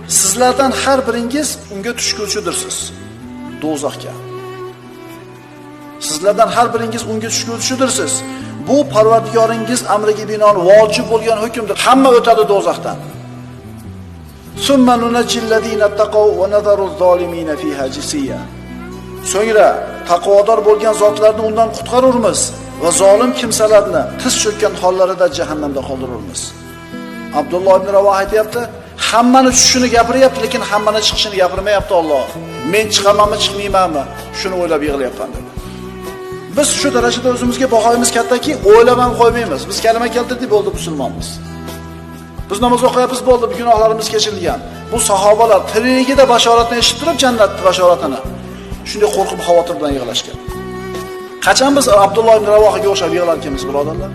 Sizlardan har biringiz unga tushguvchidirsiz. Do'zaxga. Sizlardan har biringiz unga tushguvchidirsiz. Bu Parvardigoringiz amriga binoan vojib bo'lgan hukmdir. Hamma o'tadi do'zaxdan. Summa nunajjillazina taqaw va nazaru zolimina fiha jisiya. So'ngra taqvodor bo'lgan zotlarni undan qutqarurmiz va zolim kimsalarni tiz cho'kkan hollarida jahannamda qoldirurmiz. Abdulloh ibn Ravoh aytayapti, hammani tushishini gapiryapti, lekin hammani chiqishini gapirmayapti Alloh. Men chiqamanmi, chiqmaymanmi? Shuni o'ylab yig'layapman dedi. Biz shu darajada o'zimizga bahoyimiz kattaki, o'ylab ham qo'ymaymiz. Biz kalima keltirdik, bo'ldi musulmonmiz. Biz namoz o'qiyapmiz, bo'ldi, gunohlarimiz kechirilgan. Bu sahobalar tirigida bashoratni eshitib turib, jannatning bashoratini shunday qo'rqib xavotir bilan yig'lashgan. Qachon biz Abdulloh ibn Ravohga o'xshab yig'larkanmiz, birodarlar?